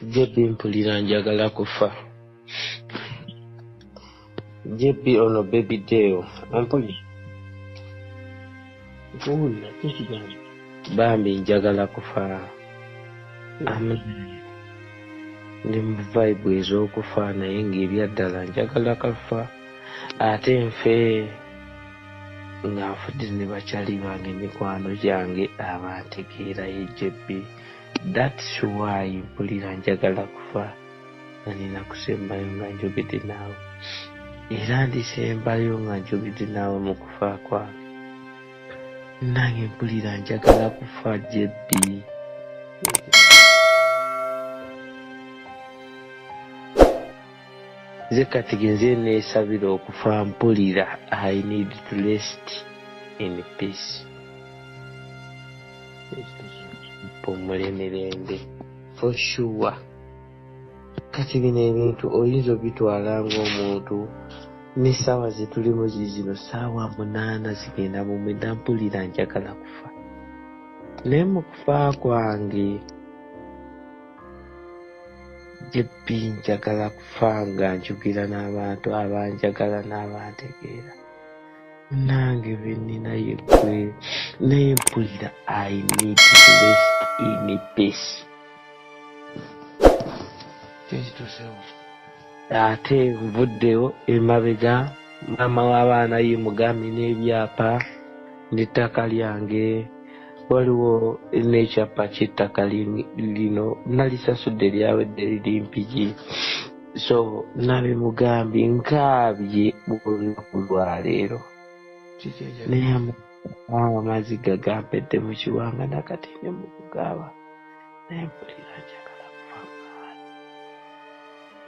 JB mpulira njagala kufa. JB ono baby Deo ampuli vuuna tekigamba bambi njagala kufa. Ndi mu vibe ez'okufa naye ng'ebyaddala njagala kafa ate nfe nga nfudde ne bakyali bange mikwano gyange abantegeera ye JB. That's why mpulira njagala kufa nga nina kusembayo nga njogedde naawe era ndisembayo nga njogedde naawe mu kufa kwange. Nange mpulira njagala kufa JB. Nze kati genze neesabira okufa mpulira I need to rest in peace. Mpumule mirembe for sure. Kati bino ebintu oyinza obitwala ng'omuntu n'essaawa ze tulimu zino ssaawa 8 zigenda mu mwenda mpulira njagala kufa. Naye mu kufa kwange JB njagala kufa nga njugira n'abantu abanjagala n'abantegeera. Nange be nnina yeggwe naye mpulira I need to rest in peace. Ate nvuddeyo emabega maama w'abaana ye mugambi n'ebyapa n'ettaka lyange. Waliwo n'ekyapa ky'ettaka lino nalisasudde lyawedde liri mpigi. So nabe mugambi nkaabye olunaku lwaleero naye amazzi gagampedde mu kiwanga nakati ne mu kugaaba naye mpulira njagala kufa.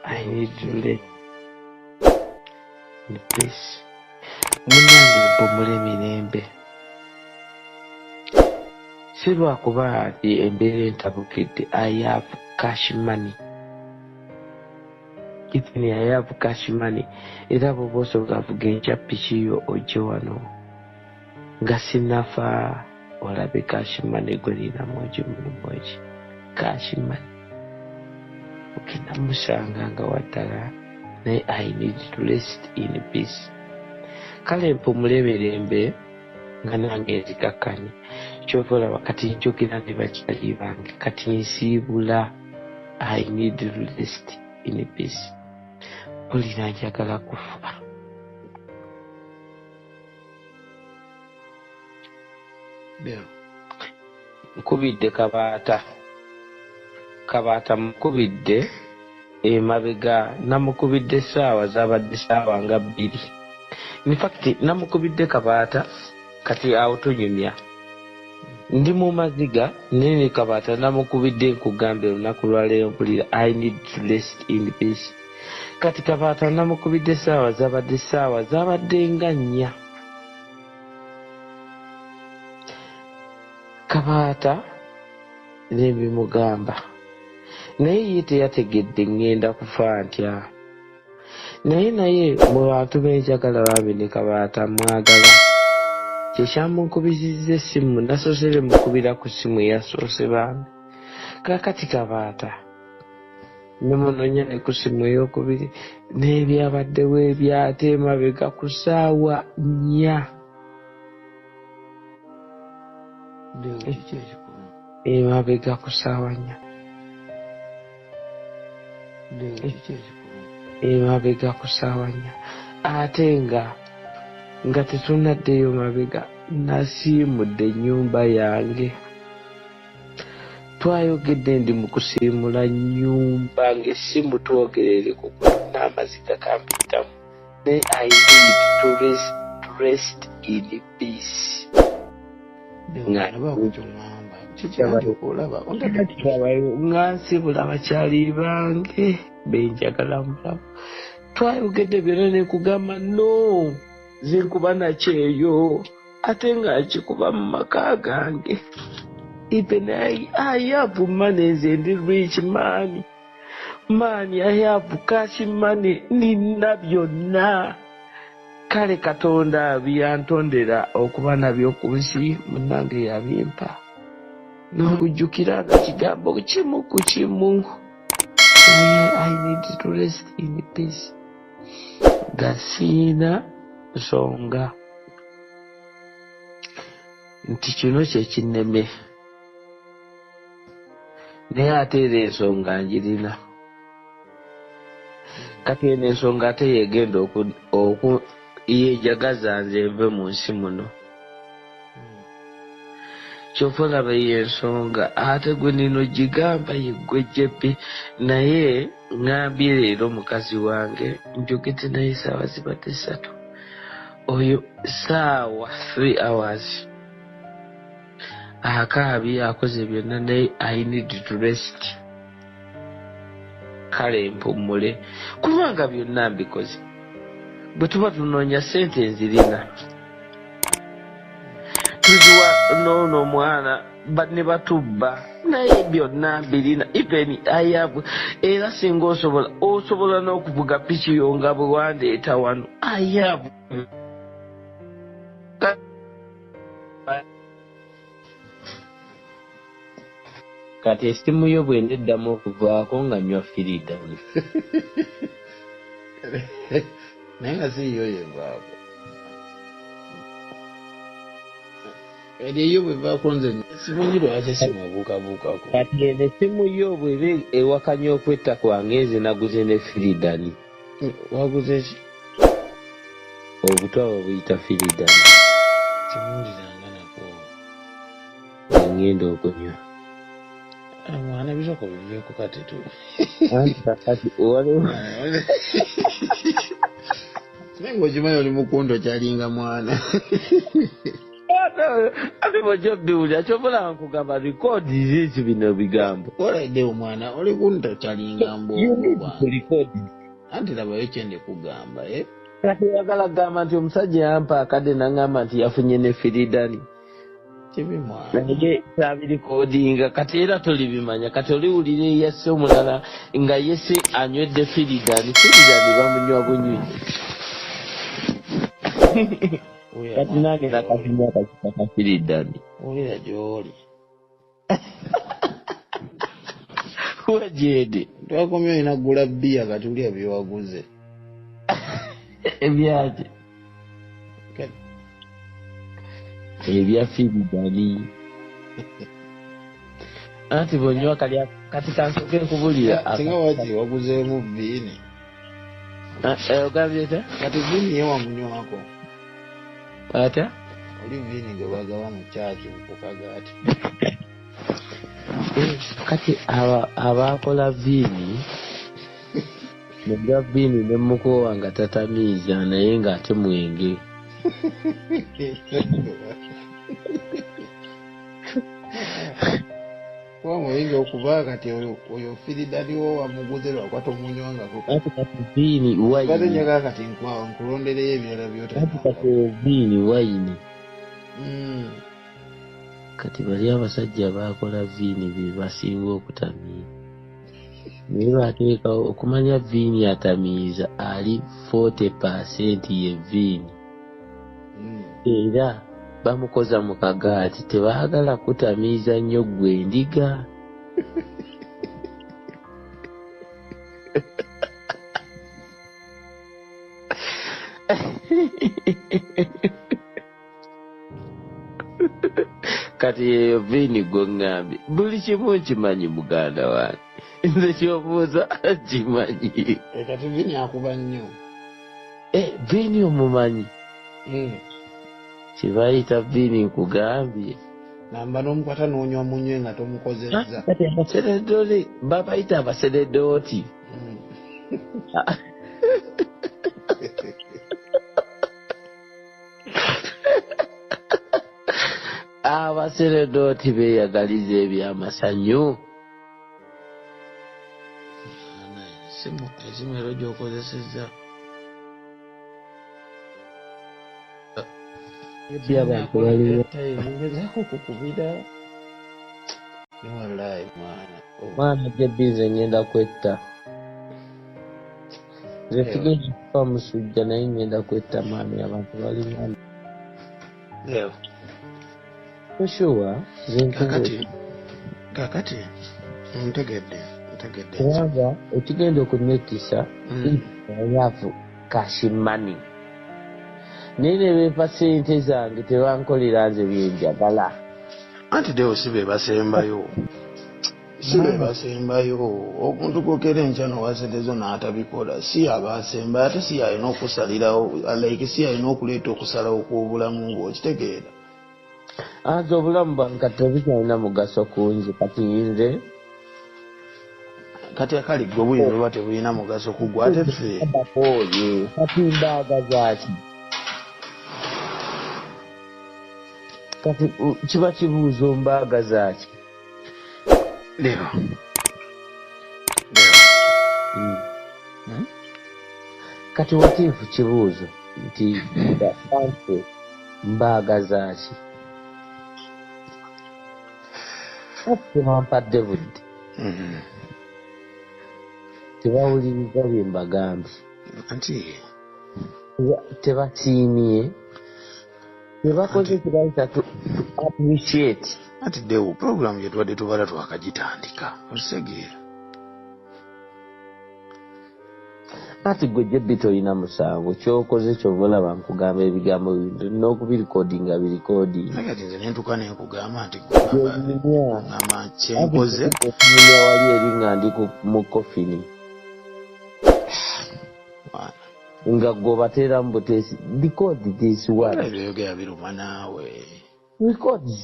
I need to rest in peace. Munnange mpumule mirembe. Si lwakuba nti embeera entabukidde. I have cash money. Even I have cash money. Era bw'oba osobola kuvuga enkyapiki yo ojje wano nga sinnafa olabe cash money gwe ninamu ogimulimu eki. Cash money ogenda musanga nga waddala naye I need to rest in peace. Kale mpumule mirembe nga nange nzikakkanye. Kyova olaba kati njogera ne bakyali bange kati nsiibula I need to rest in peace. Mpulira njagala kufa. Nkubidde kabaata mukubidde emabega namukubidde essaawa zabadde ssaawa nga 2. In fact namukubidde kabaata kati awo tunyumya. Ndi mu maziga nene kabaata namukubidde nkugambe olunaku lwaleero mpulira I need to rest in peace. Kati kabaata namukubidde essaawa zabadde nga 4. Kabaata nebimugamba naye ye teyategedde ngenda kufa ntya. Naye mu bantu benjagala bambi ne kabaata mwagala. Kyekyamunkubizizza essimu nasoosere mukubira ku ssimu eyasoose bambi. Kakati kabaata ne munonya ne ku ssimu ey'okubiri n'ebyabaddewo ebyate emabega ku ssaawa 4. Emabega ku ssaawa 4. Emabega ku ssaawa 4. Ate nga tetunaddeyo mabega nasiimudde ennyumba yange. Twayogedde ndi mu kusiimula nnyumba ng'essimu twogerere ku n'amaziga gampitamu. Naye I need to rest in peace. Ngansibula bakyali bange benjagala mulamu. Twayogedde byonna ne kugamba no nze nkuba nakyeyo ate nga nkikuba mu maka gange. Even I have money, nze ndi rich man. I have cash money nina byonna. Kale Katonda byantondera okuba nabyo ku nsi munnange yabimpa. N'okujjukira nga kigambo kimu ku kimu. I need to rest in peace. Gasina nsonga nti kino kyekinneme naye ate era ensonga njirina kati eno ensonga ate yegenda yejagaza nze nve mu nsi muno kyova olaba y'ensonga ate gwe nino gigamba yeggwe jjebbi naye ŋŋambye leero mukazi wange njogedde naye essaawa zibadde 3 oyo ssaawa 3 hours akaabye akoze byonna naye I need to rest kale mpummule kubanga byonna mbikoze bwe tuba tunoonya ssente nzirina tuziwa noono omwana ne batubba naye byonna mbirina even ayabu era singa osobola n'okuvuga piki yo nga bwe wandeeta wano ayabu kati essimu yo bwendeddamu okuvaako nga nywa firidani naye nga siiyo yevaako eriyo bwevaako nze simanyi lwaki simabuukabuukako kati eno essimu yo bweba ewakanya okwetta kwange nze naguze ne firidani waguze ki obutwa buyita firidani simuwuliranga nako ngenda okunywa mwana bisoko biveeko kati tu kati waliwo naye ng'okimanyi oli mukundo kyalinga mwana ate bwekyobiwulira kyobola nkugamba rikoodi bino bigambo olaidde omwana oli kunto kyalinga mbookulikodi anti labayo kyende kugamba kati yagala kugamba nti omusajja yampa akadde nangamba nti yafunye ne firidani kibi mwana naye sabirikodinga kati era tolibimanya kati oliwulira eyesse omulala nga yese anywedde firidani bamunywa bunywi kati nange nakafinya akakipa ka firidani olira gy'oli wajede twakomye olina kugula bbiya kati ulya byewaguze ebyaki ebya firidani anti bonywa kalya kati kansoke nkubulira singa waki waguzeemu viini ogambye ta kati viini ye wamunywako ata oli viini ge bagaba mu kyaki ku kagaati kati abakola viini negwa viini ne mukowa nga tatamiiza naye ng'ate mwenge kuba mweyinza okuba kati oyo firidani wo wamuguze lwakwata omunywangako kati viini wayini nyaga kati nkulondereyo ebirala kati viini wayini kati bali abasajja bakola viini bye basinga okutamiiza naye bateeka okumanya viini atamiiza ali 40% ye viini era bamukoza mu kagaati tebaagala kutamiiza nnyo gwe ndiga kati eyo viini gwoŋŋambye buli kimu nkimanyi muganda wange nze kyobuuza kimanyi kati viini akuba nnyo viini omumanyi kibayita viini nkugambye namba n'omukwata n'onywa munywe nga tomukozezza kati abaseredoli babayita abaseredooti abaseredooti beeyagaliza ebyamasanyu simu ezimu ero gy'okozesezza abantu baliwo ngezaako kukubira wallahi mwana jebbize ngenda kwetta nze sigenda kufa musujja naye ngenda kwetta maani abantu baliwo oshuwa kakati ntegedde kubanga ekigenda okunettisa yafu kashimani naye ne beepa ssente zange tebankolera nze byenjagala anti dewo si be basembayo omuntu gwokera enkyano wasetezo n'atabikola si abasembayo ate si alina okusalirawo like si alina okuleeta okusalawo kw'obulamu ng'okitegeera anti obulamu bwange kati tebukyalina mugaso kunze kati nze kati akali gwe buyinza oba tebulina mugaso ku gwe ate ffe bakooye kati mbaaga zaaki kati kiba kibuuzo mbaaga zaaki lero kati watiifu kibuuzo nti anfe mbaaga zaaki tebampadde budde tebawuliriza bye mbagambye anti tebasiimye tebakoze kibayita tu appreciate anti dewo puroguramu gye tubadde tubala twakagitandika ositegeera ati gwe jebbi tolina musango kyokoze kyova olaba nkugamba ebigambo bintu nina okubirikodinga birikoodinga kati nze nentuka nenkugamba nti gamba kyenkoze okumenya wali eri nga ndi mu kofini nga gwobateeramu buteesi record this one ebyogera biruma naawe records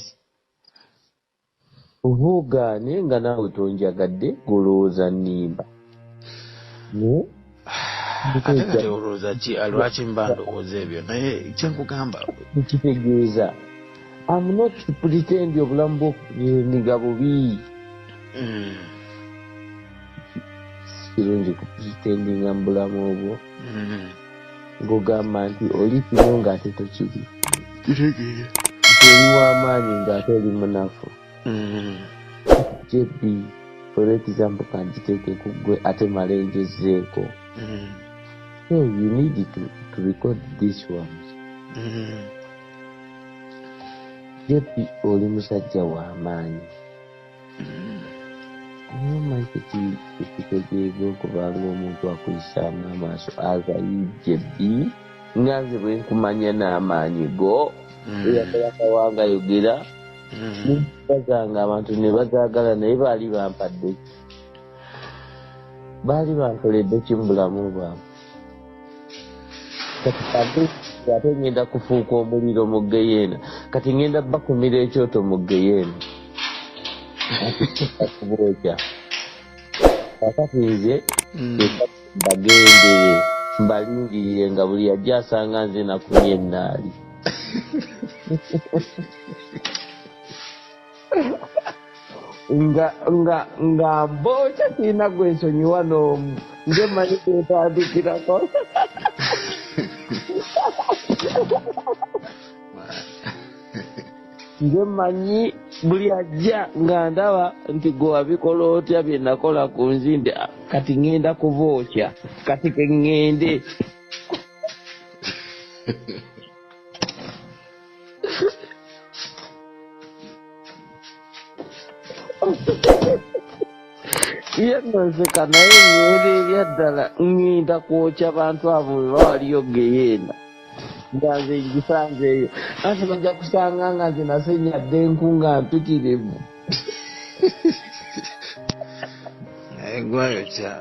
obuugaane nga naawe tonjagadde golowooza nnimba ate kati olowooza ki lwaki mba ndowooza ebyo naye kyenkugamba nkitegeeza I'm not pretend obulamu bw'okuniga bubi kirungi kupretendinga mu bulamu obwo ng'ogamba nti oli kino ng'ate tokiri kitegeera nti oli w'amaanyi ng'ate oli munafu jebbi for example kangiteeke ku ggwe ate malengezeeko so you need to record this one jebbi oli musajja w'amaanyi naye ekitegeeza okubanga omuntu akuyisaamu amaaso agayijjebbi nga nze bwe nkumanya n'amaanyi go eyakola kawanga yogera bazanga abantu ne bazaagala naye baali bampadde baali bankoledde ki mu bulamu bwange kati ate ngenda kufuuka omuliro mu geyeena kati ngenda bakumira ekyoto mu geyeena akubooja kakati nze bagendere mbalingirire nga buli ajja asanga nze nakumye ennaali nga mbooca sirina gwe nsonyiwa n'omu nze manyi kwetandikirako nze manyi buli ajja nga ndaba nti gwe wabikola otya bye nakola ku nzinde kati ŋŋenda kubookya kati ke ŋŋende yennonseka naye ŋŋenda erya ddala ŋŋenda kwokya bantu abo bwe bawaliyo geyeena nga nze ngisanzeeyo ate bajja kusanga nga nze nasenyadde enku nga mpitirivu gwayokya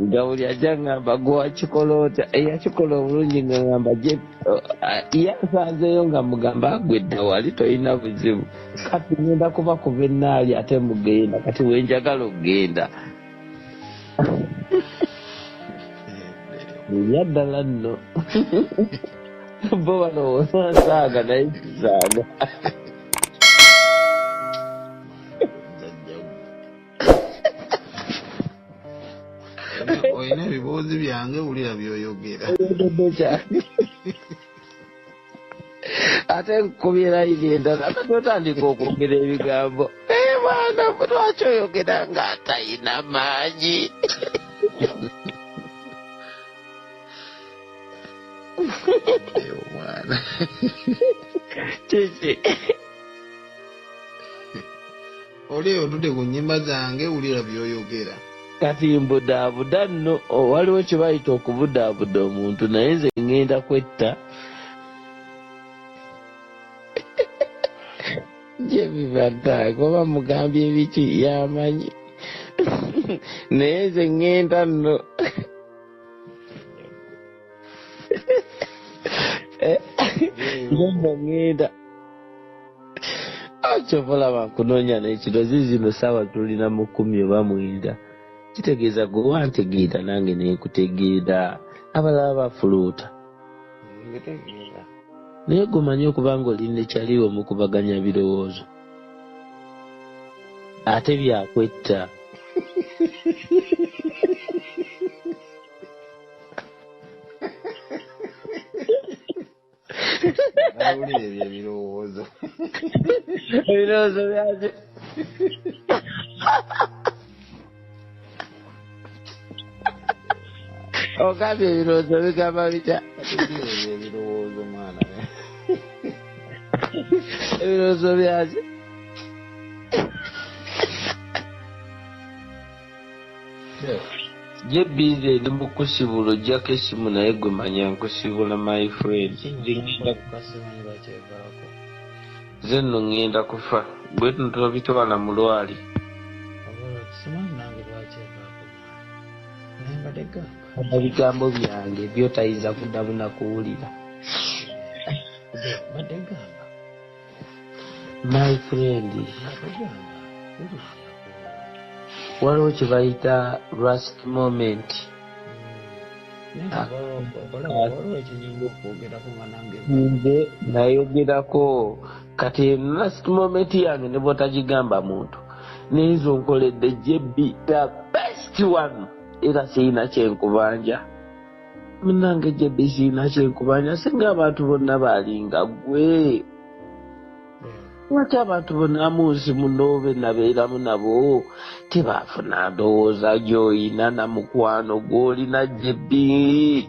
nga buli ajja ngamba gwewakikola otya eyakikola obulungi nga ngamba yasanzeeyo nga mugamba agwedda wali tolina buzibu kati ngenda kuba kuba ennaali ate mugenda kati wenjagala okgenda yaddala nno bo balowooza nsaaga naye kisaaga olina ebibuuzi byange wulira byoyogera ate nkubira iri endala ate otandika okwogera ebigambo mwana lwaki oyogera nga atalina maanyi omwana kiki oli otudde ku nnyimba zange wulira by'oyogera. Kati mbudaabuda nno waliwo kye bayita okubudaabuda omuntu naye nze ngenda kwetta gye bibaddaago bamugambye ebiki yamanyi naye nze ngenda nno nno ngenda kyova nkunoonya n'ekirozi zino saawa tulina mu 10 oba 9 kitegeeza gwe wantegeera nange nekutegeera abalala bafuluuta naye gomanyi okuba nga olina ekyaliwo mu kubaganya birowoozo ate byakwetta nawulire ebyo ebirowoozo ebirowoozo byate ogambye ebirowoozo bigamba bitya ebirowoozo mwana ebirowoozo byate je bize ndi mu kusibula ojjako essimu naye gwe manya nkusibula my friend ze nno ŋŋenda kufa bwe tuno tubitwala mu lwali ebigambo byange byotayinza kuddamu nakuwulira my friend waliwo kye bayita last moment nze nayogerako kati last moment yange ne bwotagigamba muntu nezo nkoledde jebbi the best one era sirina kyenkubanja munange jebbi sirina kyenkubanja singa abantu bonna balinga gwe lwaki abantu bonna munsi muno nabeeramu nabo tebafuna ndowooza gy'oyina na mukwano gw'olina jebbi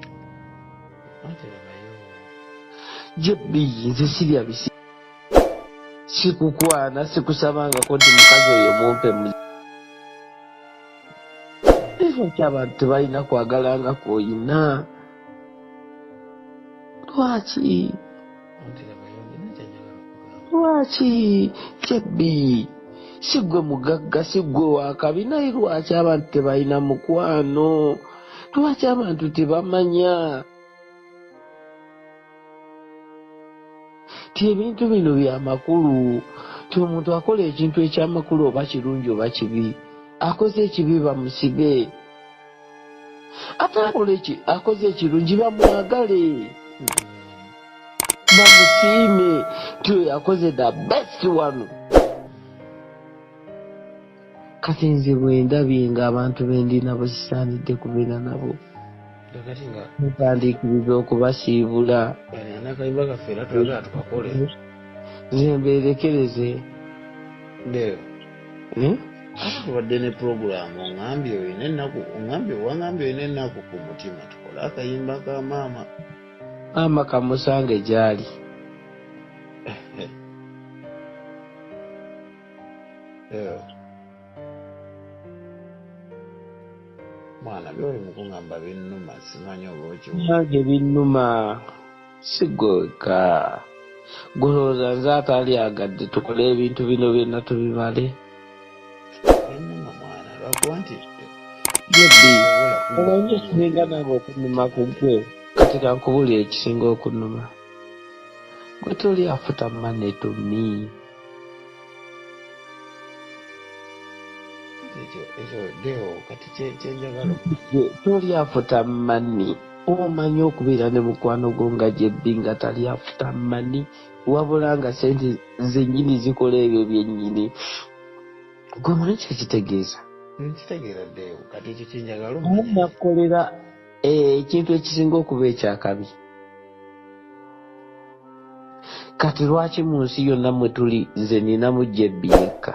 jebbi nze sirya bisi sikukwana sikusabangako nti mukazi oyo mumpe lwaki abantu tebalina kwagalanga kw'oyina lwaki jebbi sigwe mugagga sigwe wakabi naye lwaki abantu tebalina mukwano lwaki abantu tebamanya ti ebintu bino byamakulu ti omuntu akola ekintu ekyamakulu oba kirungi oba kibi akoze ekibi bamusige ate akoze ekirungi bamwagale bamusiime ti oyo akoze the best one. Kati nze bwe ndabye ng'abantu bendi nabo sisaanidde kubeera nabo mutandikiriza okubasiibula nze mbeerekereze tubadde ne puroguramu oŋambye oyina ennaku ku mutima tukole akayimba ka maama maama kamusange gyali mwana byoli mukuŋŋamba binnuma simanyi oba nange binnuma sigweka gulowooza nze ate alyagadde tukole ebintu bino byonna tubimale binnuma mwana lwakuba nti jebbi olonye ekisinga nange okunnuma ku gwe kati kankubulira ekisinga okunnuma gwe toli afuta mane to me toli afuta mani omanyi okubeera ne mukwano gwo nga jebbi nga tali afuta mani wabula nga sente zennyini zikola ebyo byennyini gwe manyi kyekitegeeza nkitegeera ddeewo kati ekyo kyenjagala nakolera ekintu ekisinga okuba ekyakabi kati lwaki mu nsi yonna mwe tuli nze ninamu jebbi yekka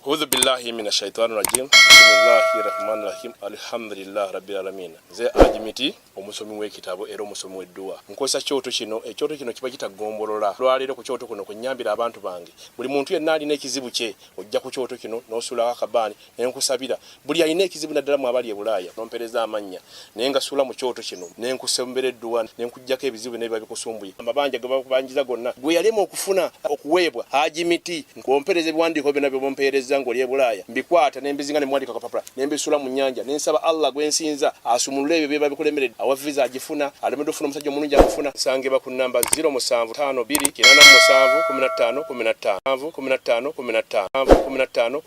A'udhu billahi minash shaitani rajim. Bismillahirrahmanirrahim. Alhamdulillah rabbil alamin. Nze Ajimiti omusomi w'ekitabo era omusomi w'edduwa. Nkozesa kyoto kino, ekyoto kino kiba kitagombolola. Lwaleero ku kyoto kuno kunyambira abantu bange. Buli muntu yenna alina ekizibu kye, ojja ku kyoto kino n'osula akabaani ne nkusabira. Buli alina ekizibu naddala mu abali e Bulaaya nompereza amannya. Naye nga sula mu kyoto kino ne nkusembera edduwa ne nkujjako ebizibu ne biba bikusumbuye. Amabanja ge bakubanjiza gonna gwe yalema okufuna okuweebwa Ajimiti nkompereza ebiwandiiko byonna bye bompereza ng'oli e Bulaaya. Mbikwata ne mbizinga ne mwandika kapapula ne mbisula mu nnyanja ne nsaba Allah gwe nsinza asumulule ebyo bye bikulemeredde awa visa agifuna alemedde ofuna omusajja omulungi agifuna nsangeba ku namba 0752 87 15 15 15 15 15